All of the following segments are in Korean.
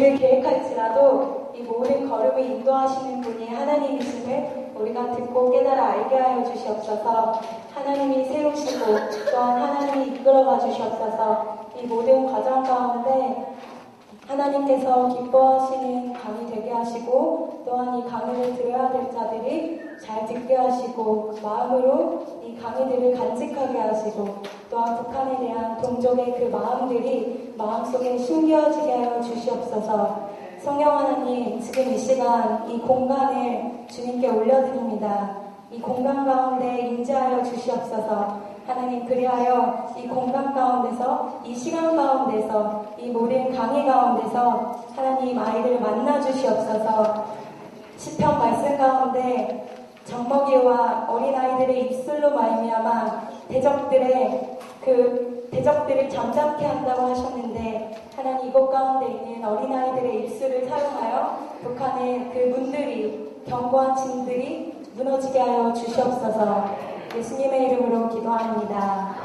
길을 계획할지라도 이 모든 걸음을 인도하시는 분이 하나님이심을 우리가 듣고 깨달아 알게 하여 주시옵소서. 하나님이 세우시고 또한 하나님이 이끌어가 주시옵소서. 이 모든 과정 가운데 하나님께서 기뻐하시는 강의 되게 하시고 또한 이 강의를 들어야 될 자들이 잘 듣게 하시고 마음으로 이 강의들을 간직하게 하시고 또한 북한에 대한 동족의 그 마음들이 마음속에 심겨지게 하여 주시옵소서. 성령 하나님, 지금 이 시간 이 공간을 주님께 올려드립니다. 이 공간 가운데 임재하여 주시옵소서. 하나님, 그리하여 이 공간 가운데서 이 시간 가운데서 이 모든 강의 가운데서 하나님 아이들을 만나 주시옵소서. 시편 말씀 가운데 젖먹이와 어린아이들의 입술로 말미암아 대적들을 잠잠케 한다고 하셨는데 하나님 이곳 가운데 있는 어린아이들의 입술을 사용하여 북한의 그 문들이 견고한 진들이 무너지게 하여 주시옵소서. 예수님의 이름으로 기도합니다.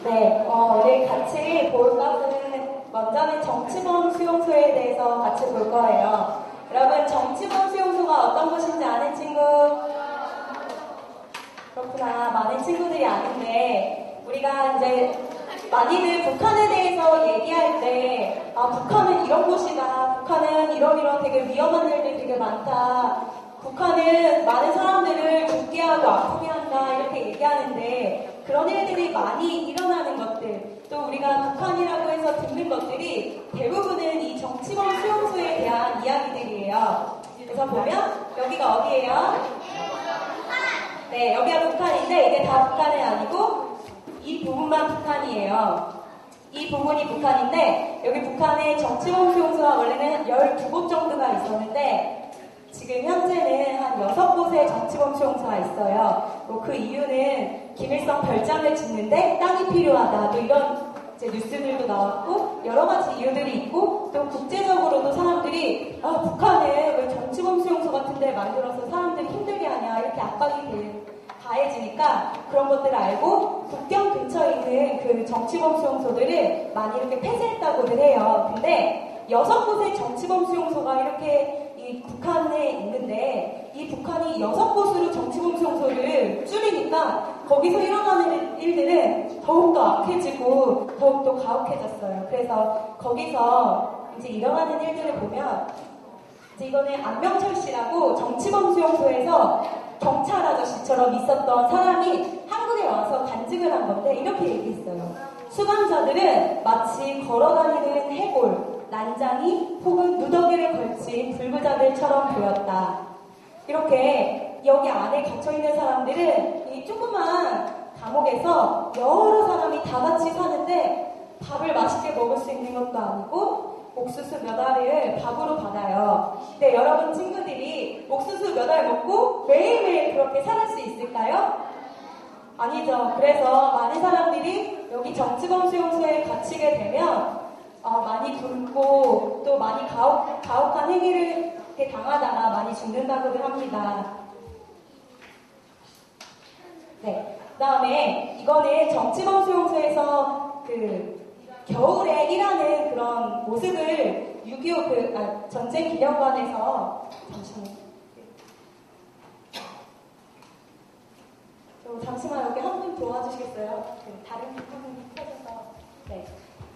네, 우리 같이 볼 것은 먼저는 정치범 수용소에 대해서 같이 볼 거예요. 여러분, 정치범 수용소가 어떤 곳인지 아는 친구? 그렇구나. 많은 친구들이 아는데 우리가 이제 많이들 북한에 대해서 얘기할 때 북한은 이런 곳이다. 북한은 이런 되게 위험한 일들이 되게 많다. 북한은 많은 사람들을 죽게 하고 아프게 한다. 이렇게 얘기하는데 그런 일들이 많이 일어나는 것들 또 우리가 북한이라고 해서 듣는 것들이 대부분은 이 정치범 수용소에 대한 이야기들이에요. 그래서 보면 여기가 어디예요? 네, 여기가 북한인데 이게 다 북한은 아니고 이 부분만 북한이에요. 이 부분이 북한인데 여기 북한에 정치범 수용소가 원래는 12곳 정도가 있었는데 지금 현재는 한 6곳의 정치범 수용소가 있어요. 그 이유는 김일성 별장을 짓는데 땅이 필요하다. 또 이런 이제 뉴스들도 나왔고 여러 가지 이유들이 있고 또 국제적으로도 사람들이 북한에 왜 정치범 수용소 같은 데 만들어서 사람들이 힘들게 하냐 이렇게 압박이 가해지니까 그런 것들을 알고 국경 근처에 있는 그 정치범 수용소들을 많이 이렇게 폐쇄했다고들 해요. 근데 6곳의 정치범 수용소가 이렇게 이 북한에 있는데 이 북한이 6곳으로 정치범 수용소를 줄이니까 거기서 일어나는 일들은 더욱더 악해지고 더욱더 가혹해졌어요. 그래서 거기서 이제 일어나는 일들을 보면 이제 이거는 안명철 씨라고 정치범 수용소에서 경찰 아저씨처럼 있었던 사람이 한국에 와서 간증을 한 건데 이렇게 얘기했어요. 수감자들은 마치 걸어다니는 해골, 난장이 혹은 누더기를 걸친 불구자들처럼 보였다. 이렇게 여기 안에 갇혀있는 사람들은 이 조그만 감옥에서 여러 사람이 다 같이 사는데 밥을 맛있게 먹을 수 있는 것도 아니고 옥수수 몇 알을 밥으로 받아요. 근데 여러분 친구들이 옥수수 몇 알 먹고 매일매일 그렇게 살을 수 있을까요? 아니죠. 그래서 많은 사람들이 여기 정치범 수용소에 갇히게 되면 많이 굶고 또 많이 가혹한 행위를 이렇게 당하다가 많이 죽는다고들 합니다. 네. 그 다음에 이거는 정치범 수용소에서 겨울에 일하는 그런 모습을 6.25 전쟁 기념관에서 잠시만 여기 한 분 도와주시겠어요? 다른 부분이 터져서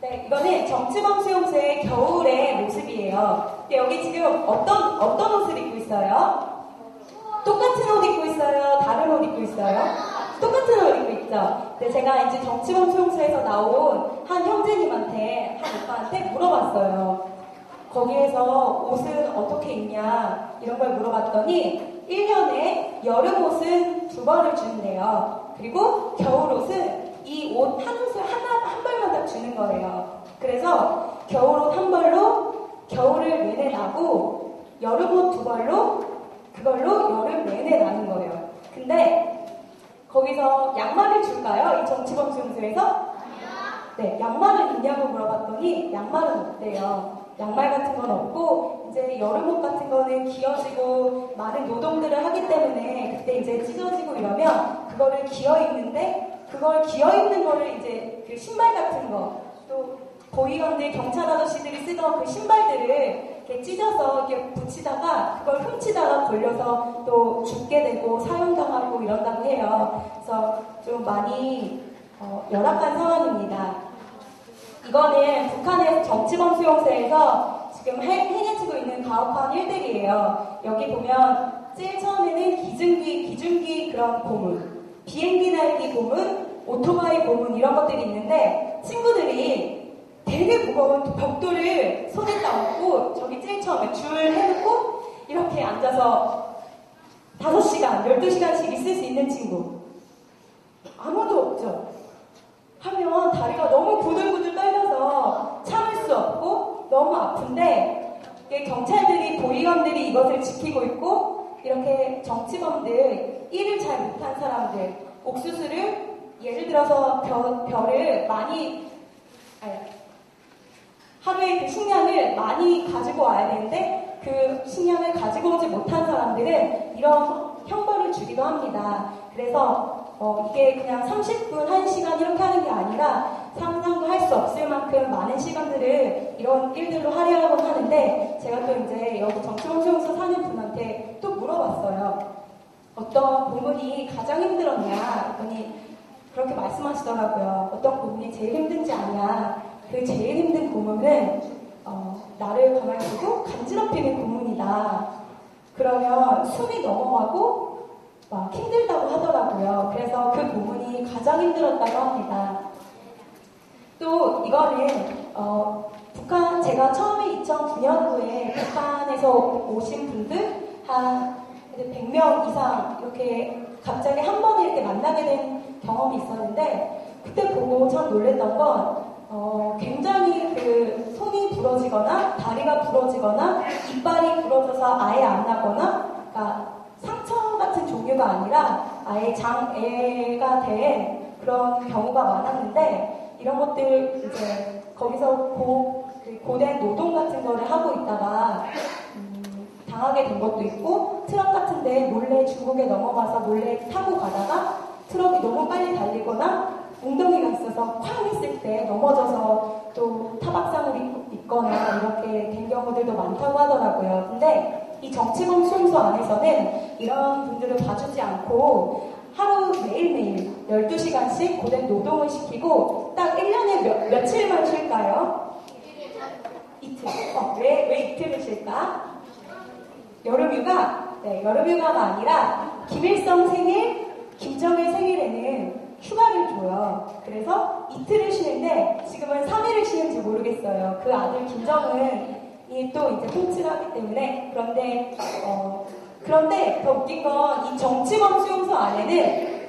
네, 이거는 정치범 수용소의 겨울의 모습이에요. 근데 여기 지금 어떤 옷을 입고 있어요? 똑같은 옷 입고 있어요? 다른 옷 입고 있어요? 똑같은 옷 입고 있죠? 근데 제가 이제 정치범 수용소에서 나온 한 형제님한테, 한 오빠한테 물어봤어요. 거기에서 옷은 어떻게 입냐? 이런 걸 물어봤더니 1년에 여름 옷은 2번을 주는데요. 그리고 겨울 옷은 이 옷 한 옷을 한 벌마다 주는 거예요. 그래서 겨울 옷 한 벌로 겨울을 내내 나고 여름 옷 2벌로 그걸로 여름 내내 나는 거예요. 근데 거기서 양말을 줄까요? 이 정치범 수용소에서? 네, 양말은 있냐고 물어봤더니 양말은 없대요. 양말 같은 건 없고 이제 여름옷 같은 거는 기어지고 많은 노동들을 하기 때문에 그때 이제 찢어지고 이러면 그거를 기어 입는데 그걸 기어 입는 거를 이제 그 신발 같은 거 또 보위원들 경찰 아저씨들이 쓰던 그 신발들을 이렇게 찢어서 이렇게 붙이다가 그걸 훔치다가 걸려서 또 죽게 되고 사형당하고 이런다고 해요. 그래서 좀 많이 열악한 상황입니다. 이거는 북한의 정치범 수용소에서 지금 행해지고 있는 가혹한 일들이에요. 여기 보면 제일 처음에는 기중기 그런 고문, 비행기 날기 고문, 오토바이 고문 이런 것들이 있는데 친구들이 되게 무거운 벽돌을 손에 따놓고 저기 제일 처음에 줄 해놓고 이렇게 앉아서 5시간, 12시간씩 있을 수 있는 친구 아무도 없죠. 하면 다리가 너무 부들부들 떨려서 참을 수 없고 너무 아픈데 경찰들이 보위원들이 이것을 지키고 있고 이렇게 정치범들 일을 잘 못한 사람들 옥수수를 예를 들어서 벼를 많이 하루에 그 식량을 많이 가지고 와야 되는데 그 식량을 가지고 오지 못한 사람들은 이런 형벌을 주기도 합니다. 그래서 이게 그냥 30분, 1시간 이렇게 하는 게 아니라 상상도 할 수 없을 만큼 많은 시간들을 이런 일들로 할애하곤 하는데 제가 또 이제 여기 정치범수용소 사는 분한테 또 물어봤어요. 어떤 고문이 가장 힘들었냐 했더니 그렇게 말씀하시더라고요. 어떤 고문이 제일 힘든지 아냐. 그 제일 힘든 고문은 나를 가만히 두고 간지럽히는 고문이다. 그러면 숨이 넘어가고 막 힘들다고 하더라고요. 그래서 그 고문이 가장 힘들었다고 합니다. 또 이거는 북한 제가 처음에 2009년도에 북한에서 오신 분들 한 100명 이상 이렇게 갑자기 한 번에 이렇게 만나게 된 경험이 있었는데 그때 보고 참 놀랬던 건 굉장히 그 손이 부러지거나 다리가 부러지거나 이빨이 부러져서 아예 안 나거나 그러니까 상처 같은 종류가 아니라 아예 장애가 된 그런 경우가 많았는데 이런 것들 이제 거기서 고된 노동 같은 거를 하고 있다가 당하게 된 것도 있고 트럭 같은데 몰래 중국에 넘어가서 몰래 타고 가다가 트럭이 너무 빨리 달리거나 웅덩이가 있어서 쾅 했을 때 넘어져서 또 타박상을 입거나 이렇게 된 경우들도 많다고 하더라고요. 근데 이 정치범 수용소 안에서는 이런 분들을 봐주지 않고 하루 매일매일 12시간씩 고된 노동을 시키고 딱 1년에 며칠만 쉴까요? 이틀. 왜 이틀을 쉴까? 여름휴가? 네, 여름휴가가 아니라 김일성 생일, 김정일 생일에는 휴가를 줘요. 그래서 이틀을 쉬는데 지금은 3일을 쉬는지 모르겠어요. 그 아들 김정은이 또 이제 통치를 하기 때문에 그런데 더 웃긴 건 이 정치범 수용소 안에는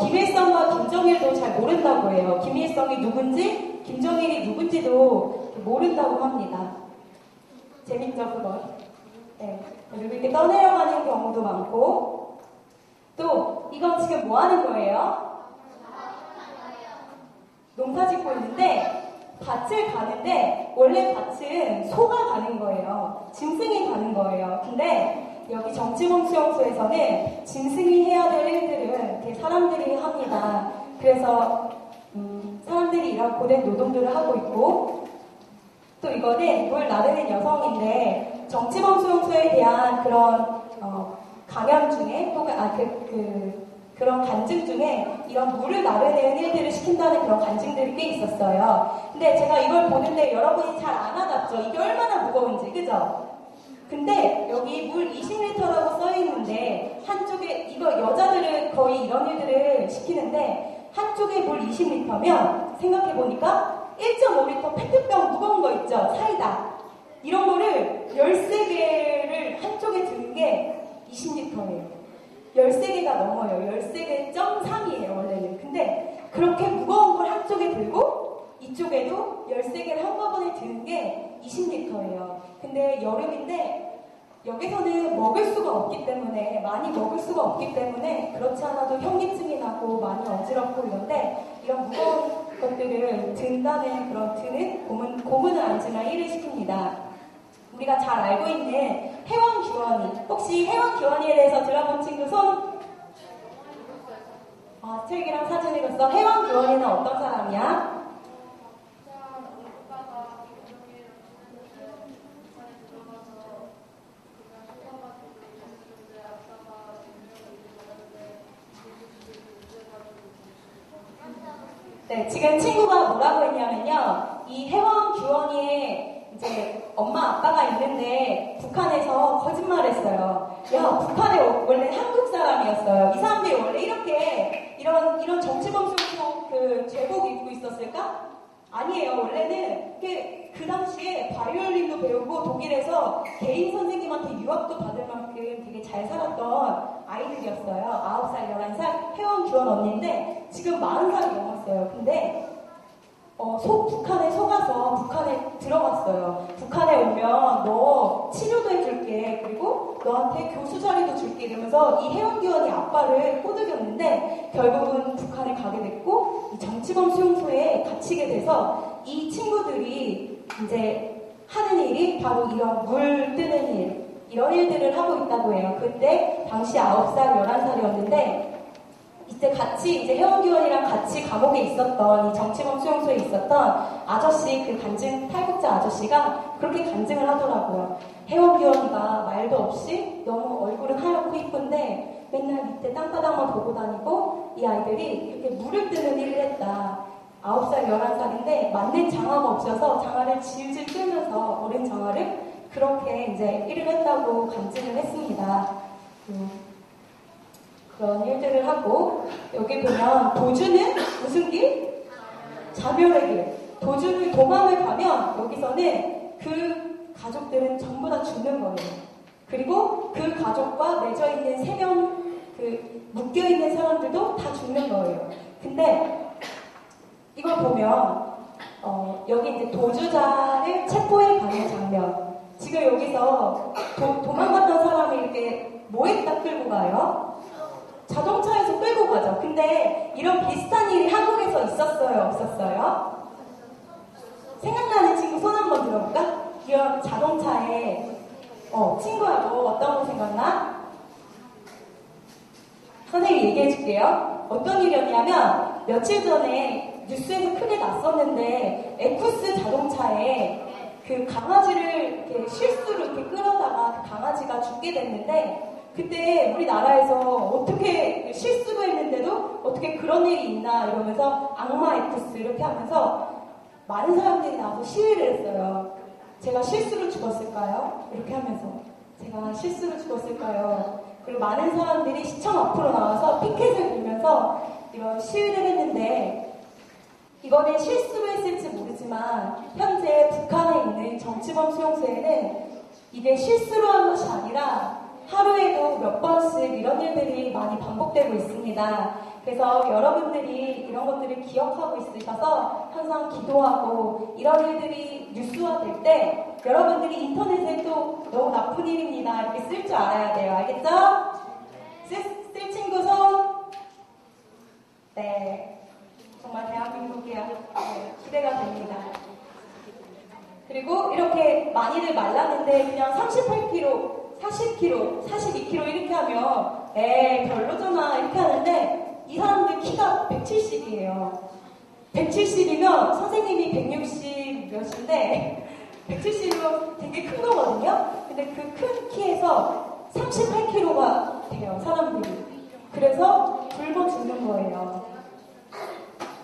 김일성과 김정일도 잘 모른다고 해요. 김일성이 누군지 김정일이 누군지도 모른다고 합니다. 재밌죠 그건? 네. 그리고 이렇게 떠내려가는 경우도 많고 또 이건 지금 뭐 하는 거예요? 농사 짓고 있는데 밭을 가는데 원래 밭은 소가 가는 거예요. 짐승이 가는 거예요. 근데 여기 정치범 수용소에서는 짐승이 해야 될 일들은 이렇게 사람들이 합니다. 그래서 사람들이 이런 고된 노동들을 하고 있고 또 이거는 물 나르는 여성인데 정치범 수용소에 대한 그런 강연 중에 혹은 그런 간증 중에 이런 물을 나르는 일들을 시킨다는 그런 간증들이 꽤 있었어요. 근데 제가 이걸 보는데 여러분이 잘 안 와닿죠? 이게 얼마나 무거운지, 그죠? 근데 여기 물 20리터라고 써있는데 한쪽에 이거 여자들은 거의 이런 일들을 시키는데 한쪽에 물 20리터면 생각해보니까 1.5리터 페트병 무거운 거 있죠? 사이다. 이런 거를 13개를 한쪽에 드는 게 20리터예요. 13개가 넘어요. 13개.3이에요, 원래는. 근데 그렇게 무거운 걸 한쪽에 들고 이쪽에도 13개를 한꺼번에 드는 게 20리터예요. 근데 여름인데 여기서는 먹을 수가 없기 때문에 많이 먹을 수가 없기 때문에 그렇지 않아도 현기증이 나고 많이 어지럽고 이런데 이런 무거운 것들을 든다는 그런 고문은 아니지만 일을 시킵니다. 우리가 잘 알고 있는 회원교원이, 혹시 회원교원이에 대해서 들어본 친구 손? 책이랑 사진 읽었어. 회원교원이는 어떤 사람이야? 네, 지금 친구가 뭐라고 했냐면요. 이 회원교원이에 이제 엄마 아빠가 있는데 북한에서 거짓말했어요. 야, 북한에 원래 한국 사람이었어요. 이 사람들이 원래 이렇게 이런 정치범죄로 그 제복 입고 있었을까? 아니에요. 원래는 그 당시에 바이올린도 배우고 독일에서 개인 선생님한테 유학도 받을 만큼 되게 잘 살았던 아이들이었어요. 9살, 11살 회원교원 언니인데 지금 40살이 넘었어요. 근데 북한에 속아서 북한에 들어갔어요. 북한에 오면 너 치료도 해줄게. 그리고 너한테 교수 자리도 줄게. 이러면서 이 회원교원이 아빠를 꼬드겼는데 결국은 북한에 가게 됐고 이 정치범 수용소에 갇히게 돼서 이 친구들이 이제 하는 일이 바로 이런 물 뜨는 일, 이런 일들을 하고 있다고 해요. 그때 당시 9살, 11살이었는데 이때 같이 이제 회원교원이랑 같이 감옥에 있었던 이 정치범 수용소에 있었던 아저씨, 그 탈북자 아저씨가 그렇게 간증을 하더라고요. 회원교원이가 말도 없이 너무 얼굴은 하얗고 이쁜데 맨날 밑에 땅바닥만 보고 다니고 이 아이들이 이렇게 물을 뜨는 일을 했다. 9살, 11살인데 맞는 장화가 없어서 장화를 질질 끌면서 어린 장화를 그렇게 이제 일을 했다고 간증을 했습니다. 그런 일들을 하고 여기 보면 도주는 무슨 길? 자멸의 길. 도주를 도망을 가면 여기서는 그 가족들은 전부 다 죽는 거예요. 그리고 그 가족과 맺어 있는 3명 묶여 있는 사람들도 다 죽는 거예요. 근데 이걸 보면 여기 이제 도주자를 체포해 가는 장면. 지금 여기서 도망갔던 사람이 이렇게 뭐에다 끌고 가요? 자동차에서 끌고 가죠. 근데 이런 비슷한 일이 한국에서 있었어요? 없었어요? 생각나는 친구 손 한번 들어볼까? 이런 자동차에 친구하고 어떤 거 생각나? 선생님이 얘기해 줄게요. 어떤 일이었냐면 며칠 전에 뉴스에서 크게 났었는데 에쿠스 자동차에 그 강아지를 이렇게 실수로 이렇게 끌어다가 그 강아지가 죽게 됐는데 그때 우리나라에서 어떻게 실수도 했는데도 어떻게 그런 일이 있나 이러면서 악마 에쿠스 이렇게 하면서 많은 사람들이 나와서 시위를 했어요. 제가 실수로 죽었을까요? 이렇게 하면서 제가 실수로 죽었을까요? 그리고 많은 사람들이 시청 앞으로 나와서 피켓을 들면서 이런 시위를 했는데 이거는 실수로 했을지 모르지만 현재 북한에 있는 정치범 수용소에는 이게 실수로 한 것이 아니라 하루에도 몇 번씩 이런 일들이 많이 반복되고 있습니다. 그래서 여러분들이 이런 것들을 기억하고 있으셔서 항상 기도하고 이런 일들이 뉴스화될 때 여러분들이 인터넷에 또 너무 나쁜 일입니다 이렇게 쓸 줄 알아야 돼요. 알겠죠? 쓸 친구 손? 네. 정말 대한민국이 기대가 됩니다. 그리고 이렇게 많이들 말랐는데 그냥 38kg 40kg, 42kg 이렇게 하면 별로잖아 이렇게 하는데 이 사람들 키가 170이에요. 170이면 선생님이 160 몇인데 170이면 되게 큰 거거든요. 근데 그 큰 키에서 38kg가 돼요, 사람들이. 그래서 굶어 죽는 거예요.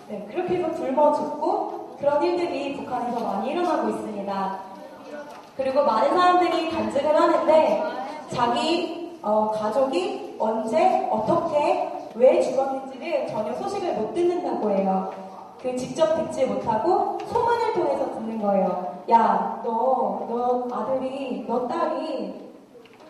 네, 그렇게 해서 굶어 죽고 그런 일들이 북한에서 많이 일어나고 있습니다. 그리고 많은 사람들이 간증을 하는데 자기 가족이 언제 어떻게 왜 죽었는지를 전혀 소식을 못 듣는다고 해요. 직접 듣지 못하고 소문을 통해서 듣는 거예요. 야, 너 아들이, 너 딸이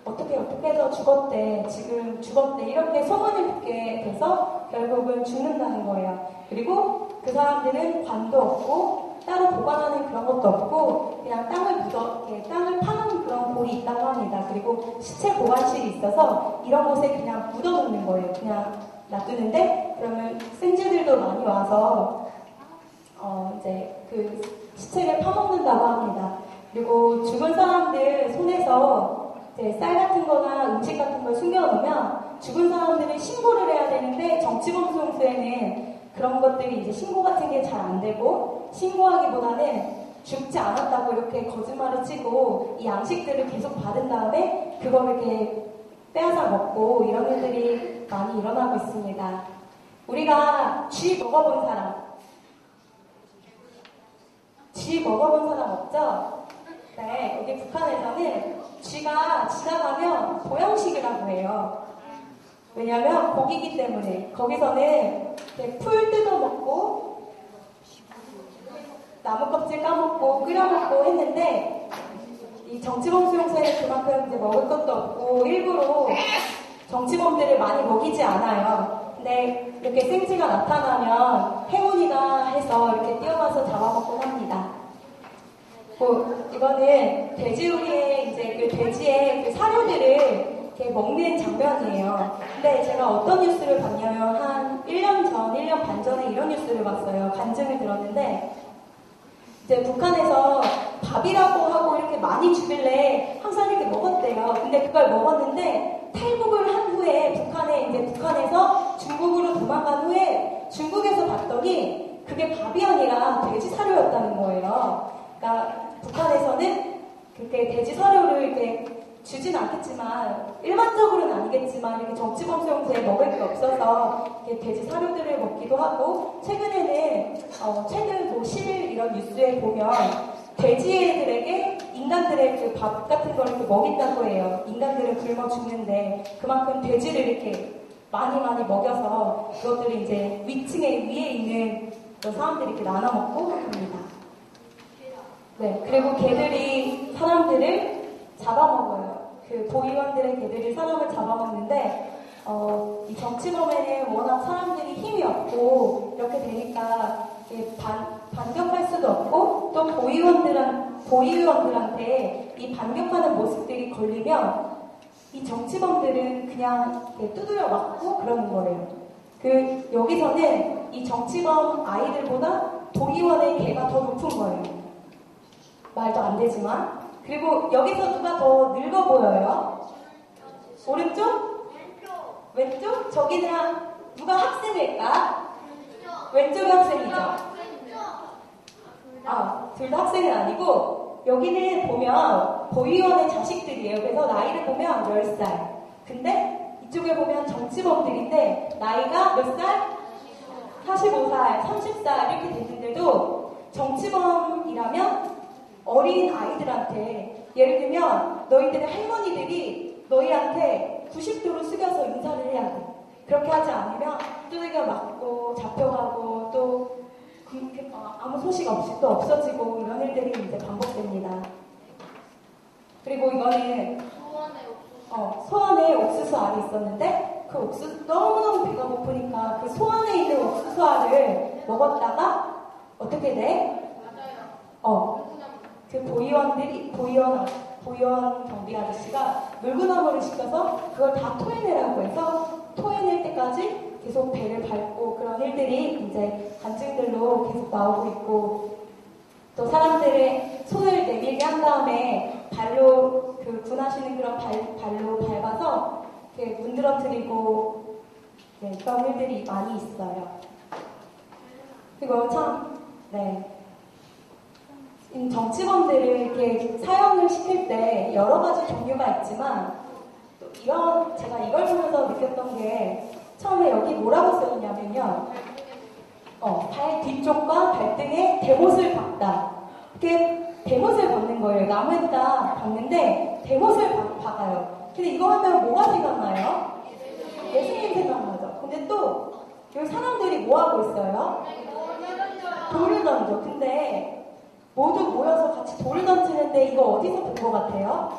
어떻게 해서 죽었대, 지금 죽었대 이렇게 소문을 듣게 돼서 결국은 죽는다는 거예요. 그리고 그 사람들은 관도 없고 따로 보관하는 그런 것도 없고 그냥 땅을 파는 그런 골이 있다고 합니다. 그리고 시체 보관실이 있어서 이런 곳에 그냥 묻어놓는 거예요. 그냥 놔두는데 그러면 생쥐들도 많이 와서 이제 그 시체를 파먹는다고 합니다. 그리고 죽은 사람들 손에서 이제 쌀 같은 거나 음식 같은 걸 숨겨놓으면 죽은 사람들은 신고를 해야 되는데 정치범수용소에는 그런 것들이 이제 신고 같은 게 잘 안 되고 신고하기보다는 죽지 않았다고 이렇게 거짓말을 치고 이 양식들을 계속 받은 다음에 그걸 이렇게 빼앗아 먹고 이런 일들이 많이 일어나고 있습니다. 우리가 쥐 먹어본 사람 없죠? 네, 여기 북한에서는 쥐가 지나가면 보양식이라고 해요. 왜냐면 고기이기 때문에 거기서는 풀 뜯어먹고 나무 껍질 까먹고 끓여먹고 했는데 이 정치범 수용소에는 그만큼 이제 먹을 것도 없고 일부러 정치범들을 많이 먹이지 않아요. 근데 이렇게 생쥐가 나타나면 행운이다 해서 이렇게 뛰어가서 잡아먹곤 합니다. 이거는 돼지우리의 이제 그 돼지의 그 사료들을 이렇게 먹는 장면이에요. 근데 제가 어떤 뉴스를 봤냐면 한 1년 반 전에 이런 뉴스를 봤어요. 간증을 들었는데 이제 북한에서 밥이라고 하고 이렇게 많이 주길래 항상 이렇게 먹었대요. 근데 그걸 먹었는데 탈북을 한 후에 북한에서 중국으로 도망간 후에 중국에서 봤더니 그게 밥이 아니라 돼지 사료였다는 거예요. 그러니까 북한에서는 그렇게 돼지 사료를 이렇게 주진 않겠지만 일반적으로는 아니겠지만 이렇게 정치범 수용소에 먹을 게 없어서 이렇게 돼지 사료들을 먹기도 하고 최근에는 최근 뭐 10일 이런 뉴스에 보면 돼지애들에게 인간들의 그 밥 같은 걸 이렇게 먹인다고 해요. 인간들은 굶어 죽는데 그만큼 돼지를 이렇게 많이 먹여서 그것들이 이제 위층에 위에 있는 그런 사람들이 이렇게 나눠 먹고 합니다. 네, 그리고 개들이 사람들을 잡아먹어요. 그 보위원들의 개들이 사람을 잡아먹는데 이 정치범에는 워낙 사람들이 힘이 없고 이렇게 되니까 반격할 수도 없고 또 보위원들한테 이 반격하는 모습들이 걸리면 이 정치범들은 그냥 두드려 맞고 그러는 거예요. 여기서는 이 정치범 아이들보다 보위원의 개가 더 높은 거예요. 말도 안 되지만. 그리고 여기서 누가 더 늙어 보여요? 오른쪽? 왼쪽? 저기는 누가 학생일까? 왼쪽이 학생이죠? 둘 다 학생은 아니고 여기는 보면 보위원의 자식들이에요. 그래서 나이를 보면 10살. 근데 이쪽에 보면 정치범들인데 나이가 몇 살? 45살, 30살 이렇게 됐는데도 정치범이라면 어린 아이들한테 예를 들면 너희들의 할머니들이 너희한테 90도로 숙여서 인사를 해야 돼. 그렇게 하지 않으면 두들겨 맞고 잡혀가고 또 아무 소식 없이 또 없어지고 이런 일들이 이제 반복됩니다. 그리고 이거는 소안에 옥수수 알이 있었는데 그 옥수수 너무너무 배가 고프니까 그 소안에 있는 옥수수 알을 먹었다가 어떻게 돼? 그 보위원 경비 아저씨가 물구나무를 시켜서 그걸 다 토해내라고 해서 토해낼 때까지 계속 배를 밟고 그런 일들이 이제 간증들로 계속 나오고 있고 또 사람들의 손을 내밀게 한 다음에 발로 군하시는 그런 발로 밟아서 이렇게 문드러뜨리고 그런 일들이 많이 있어요. 그리고 정치범들을 이렇게 사형을 시킬 때 여러 가지 종류가 있지만 또 제가 이걸 보면서 느꼈던 게 처음에 여기 뭐라고 써있냐면요. 발 뒤쪽과 발등에 대못을 박다. 이렇게 대못을 박는 거예요. 나무에다 박는데 대못을 박아요. 근데 이거 하면 뭐가 생각나요? 예수님 생각나죠. 근데 또 여기 사람들이 뭐 하고 있어요? 돌을 던져. 근데 모두 모여서 같이 돌을 던지는데 이거 어디서 본 것 같아요?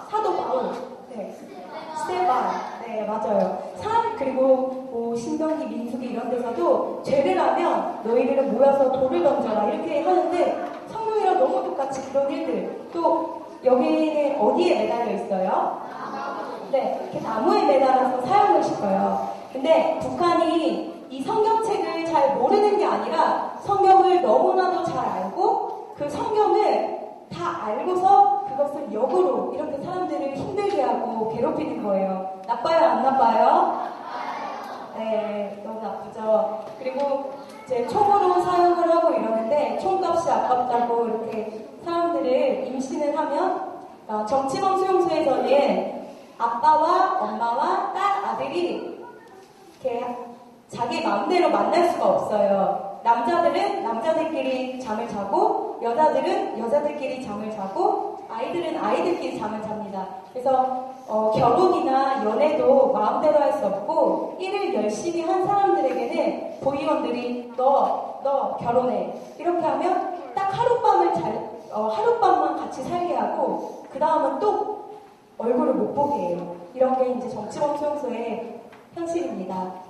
사도 바울. 네. 스테반. 네, 맞아요. 그리고 뭐 신명기, 민수기 이런 데서도 죄를 하면 너희들은 모여서 돌을 던져라 이렇게 하는데 성경이랑 너무 똑같이 그런 일들. 또 여기는 어디에 매달려 있어요? 네, 이렇게 나무에 매달아서 사형을 시켜요. 근데 북한이 이 성경책을 잘 모르는 게 아니라 성경을 너무나도 잘 알고 그 성경을 다 알고서 그것을 역으로 이렇게 사람들을 힘들게 하고 괴롭히는 거예요. 나빠요, 안 나빠요? 네, 너무 나쁘죠. 그리고 이제 총으로 사용을 하고 이러는데 총값이 아깝다고 이렇게 사람들을 임신을 하면 정치범 수용소에서는 아빠와 엄마와 딸, 아들이 이렇게 자기 마음대로 만날 수가 없어요. 남자들은 남자들끼리 잠을 자고 여자들은 여자들끼리 잠을 자고 아이들은 아이들끼리 잠을 잡니다. 그래서 결혼이나 연애도 마음대로 할 수 없고 일을 열심히 한 사람들에게는 보위원들이 너 결혼해 이렇게 하면 딱 하룻밤만 같이 살게 하고 그 다음은 또 얼굴을 못 보게 해요. 이런 게 이제 정치범 수용소의 현실입니다.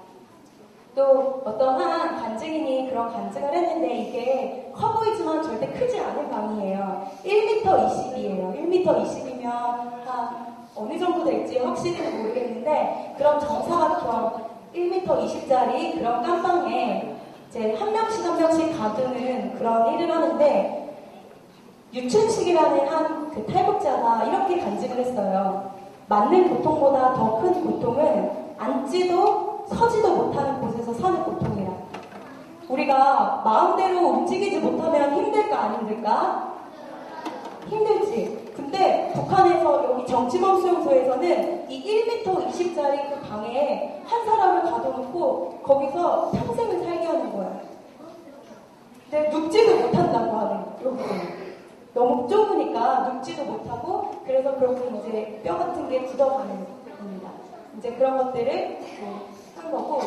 또 어떠한 간증인이 그런 간증을 했는데 이게 커 보이지만 절대 크지 않은 방이에요. 1m 20이에요. 1m 20이면 한 어느 정도 될지 확실히는 모르겠는데 그런 정사각형 1m 20짜리 그런 깜방에 이제 한 명씩 가두는 그런 일을 하는데 유춘식이라는 한 그 탈북자가 이렇게 간증을 했어요. 맞는 고통보다 더 큰 고통은 앉지도 서지도 못하는 곳에서 사는 고통이라. 우리가 마음대로 움직이지 못하면 힘들까 안 힘들까? 힘들지. 근데 북한에서 여기 정치범 수용소에서는 이 1m 20짜리 그 방에 한 사람을 가둬놓고 거기서 평생을 살게 하는 거야. 근데 눕지도 못한다고 하는 여기서. 너무 좁으니까 눕지도 못하고 그래서 그렇게 이제 뼈 같은 게 굳어가는 겁니다. 이제 그런 것들을 한 거고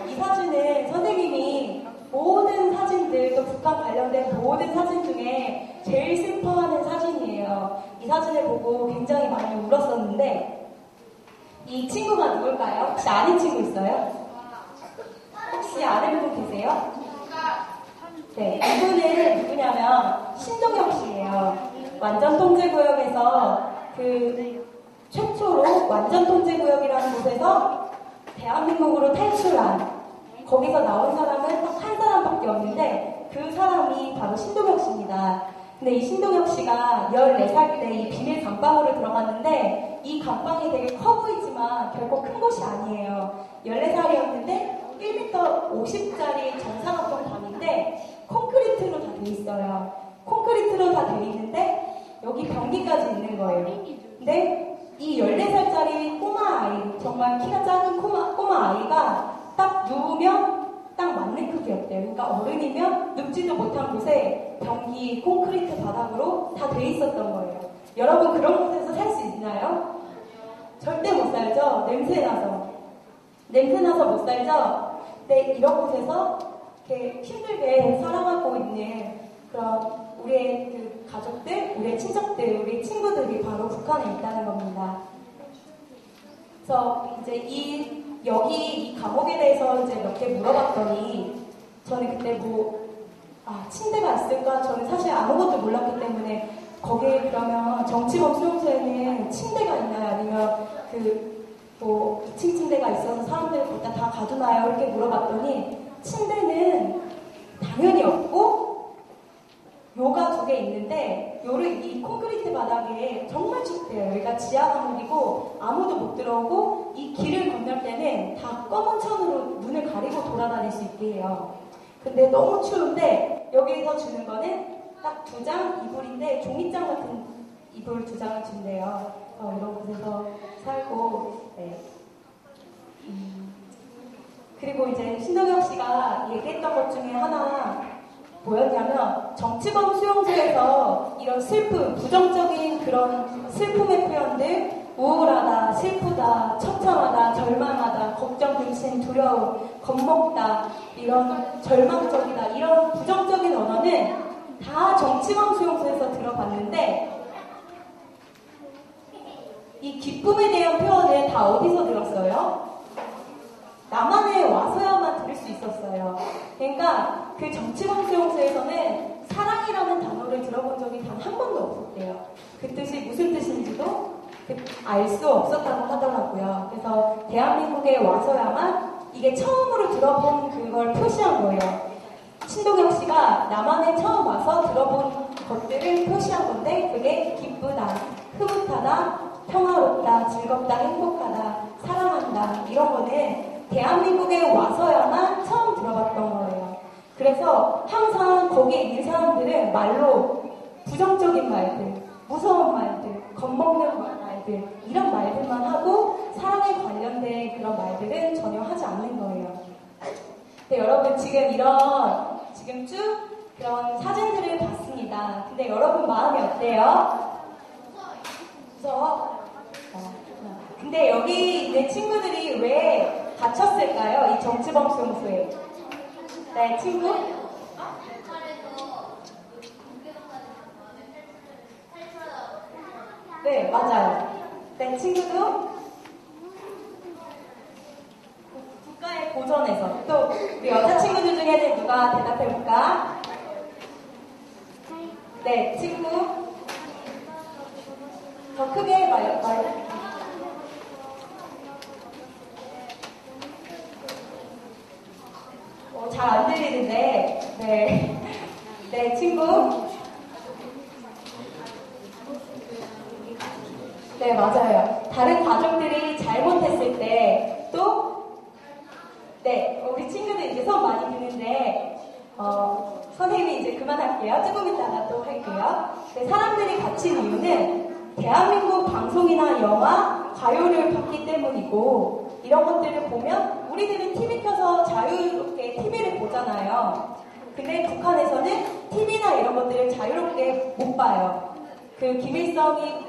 이 사진은 선생님이 모든 사진들 또 북한 관련된 모든 사진 중에 제일 슬퍼하는 사진이에요. 이 사진을 보고 굉장히 많이 울었었는데 이 친구가 누굴까요? 혹시 아는 친구 있어요? 혹시 아는 분 계세요? 네, 이분은 누구냐면 신동엽 씨예요. 완전 통제구역에서 그 최초로 완전 통제구역이라는 곳에서 대한민국으로 탈출한 거기서 나온 사람은 딱 한 사람밖에 없는데 그 사람이 바로 신동엽 씨입니다. 근데 이 신동엽 씨가 14살 때 이 비밀 감방으로 들어갔는데 이 감방이 되게 커 보이지만 결코 큰 곳이 아니에요. 14살이었는데 1m 50짜리 정사각형 방인데 콘크리트로 다 돼 있어요. 콘크리트로 다 돼 있는데 여기 변기까지 있는 거예요. 근데 이 14살짜리 꼬마 아이, 정말 키가 작은 꼬마 아이가 딱 누우면 딱 맞는 크기였대요. 그러니까 어른이면 눕지도 못한 곳에 변기, 콘크리트 바닥으로 다 돼 있었던 거예요. 여러분 그런 곳에서 살 수 있나요? 절대 못 살죠? 냄새나서 못 살죠? 근데 이런 곳에서 이렇게 힘들게 살아가고 있는 그런 우리의 그 가족들, 우리의 친척들, 우리의 친구들이 바로 북한에 있다는 겁니다. 그래서 이제 여기 이 감옥에 대해서 이제 몇 개 물어봤더니 저는 그때 침대가 있을까? 저는 사실 아무것도 몰랐기 때문에 거기에 그러면 정치범 수용소에는 침대가 있나요? 아니면 2층 침대가 있어서 사람들을 거기다 다 가두나요? 이렇게 물어봤더니 침대는 당연히 없고 요가 2개 있는데 이 콘크리트 바닥에 정말 춥대요. 여기가 지하 감옥이고 아무도 못 들어오고 이 길을 건널 때는 다 검은 천으로 눈을 가리고 돌아다닐 수 있게 해요. 근데 너무 추운데 여기에서 주는 거는 딱 2장 이불인데 종이장 같은 이불 2장을 준대요. 이런 곳에서 살고 네. 그리고 이제 신동엽 씨가 얘기했던 것 중에 하나 뭐였냐면 정치범 수용소에서 이런 슬픔, 부정적인 그런 슬픔의 표현들 우울하다, 슬프다, 처참하다, 절망하다, 걱정, 근심, 두려움, 겁먹다 이런 절망적이다 이런 부정적인 언어는 다 정치범 수용소에서 들어봤는데 이 기쁨에 대한 표현은 다 어디서 들었어요? 남한에 와서야만 들을 수 있었어요. 그러니까 그 정치범 수용소에서는 사랑이라는 단어를 들어본 적이 단 한 번도 없었대요. 그 뜻이 무슨 뜻인지도 알 수 없었다고 하더라고요. 그래서 대한민국에 와서야만 이게 처음으로 들어본 그걸 표시한 거예요. 신동엽 씨가 남한에 처음 와서 들어본 것들을 표시한 건데 그게 기쁘다, 흐뭇하다, 평화롭다, 즐겁다, 행복하다, 사랑한다 이런 거는 대한민국에 와서야만 처음 들어봤던 거예요. 그래서 항상 거기에 있는 사람들은 말로 부정적인 말들, 무서운 말들, 겁먹는 말들 이런 말들만 하고 사랑에 관련된 그런 말들은 전혀 하지 않는 거예요. 네, 여러분 지금 쭉 그런 사진들을 봤습니다. 근데 여러분 마음이 어때요? 무서워? 근데 여기 있는 친구들이 왜 갇혔을까요? 이 정치범 수용소에. 네, 친구? 네, 맞아요. 네, 친구도 국가의 고전에서 또 우리 여자친구들 중에는 누가 대답해볼까? 네, 친구 더 크게 말. 잘 안 들리는데, 네, 네, 친구. 네, 맞아요. 다른 가족들이 잘못했을 때, 또, 네, 우리 친구들 이제 수업 많이 듣는데, 선생님이 이제 그만할게요. 조금 이따가 또 할게요. 네, 사람들이 갇힌 이유는 대한민국 방송이나 영화, 가요를 봤기 때문이고, 이런 것들을 보면 우리들은 TV 켜서 자유롭게 TV를 보잖아요. 근데 북한에서는 TV나 이런 것들을 자유롭게 못 봐요. 그 김일성이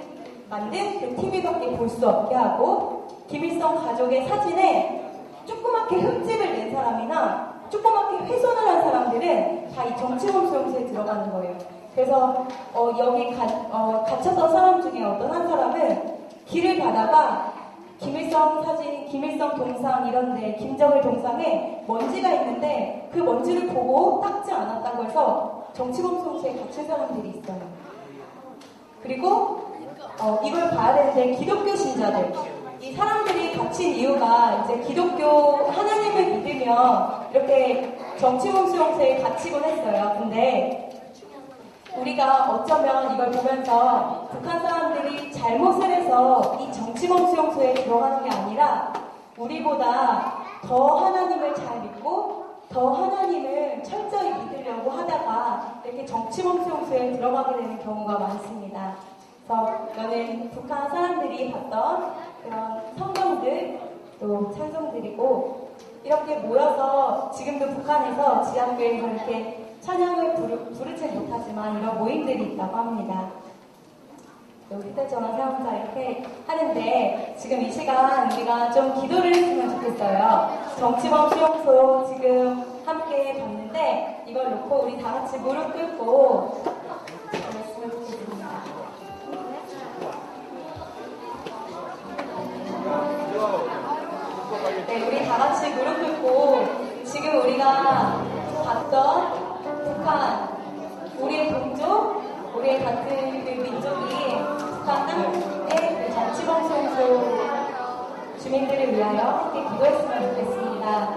만든 그 TV밖에 볼 수 없게 하고 김일성 가족의 사진에 조그맣게 흠집을 낸 사람이나 조그맣게 훼손을 한 사람들은 다 이 정치범 수용소에 들어가는 거예요. 그래서 여기 갇혔던 사람 중에 어떤 한 사람은 길을 가다가 김일성 사진, 김일성 동상 이런데 김정일 동상에 먼지가 있는데 그 먼지를 보고 닦지 않았다고 해서 정치범 수용소에 갇힌 사람들이 있어요. 그리고 이걸 봐야 되는데 기독교 신자들, 이 사람들이 갇힌 이유가 이제 기독교 하나님을 믿으면 이렇게 정치범 수용소에 갇히곤 했어요. 근데 우리가 어쩌면 이걸 보면서 북한 사람들이 잘못을 해서 이 정치범 수용소에 들어가는 게 아니라 우리보다 더 하나님을 잘 믿고 더 하나님을 철저히 믿으려고 하다가 이렇게 정치범 수용소에 들어가게 되는 경우가 많습니다. 그래서 저는 북한 사람들이 봤던 그런 성경들 또 찬송들이고 이렇게 모여서 지금도 북한에서 지하교회에서 이렇게 찬양을 부르지 못하지만 이런 모임들이 있다고 합니다. 휴대전화 사용자 이렇게 하는데 지금 이 시간 우리가 좀 기도를 했으면 좋겠어요. 정치범 수용소 지금 함께 봤는데 이걸 놓고 우리 다 같이 무릎 꿇고 말씀을 드리겠습니다. 네, 우리 다 같이 무릎 꿇고 지금 우리가 봤던 북한, 우리의 동족, 우리의 같은 그 민족이 북한 땅의 정치범 수용소 주민들을 위하여 함께 기도했으면 좋겠습니다.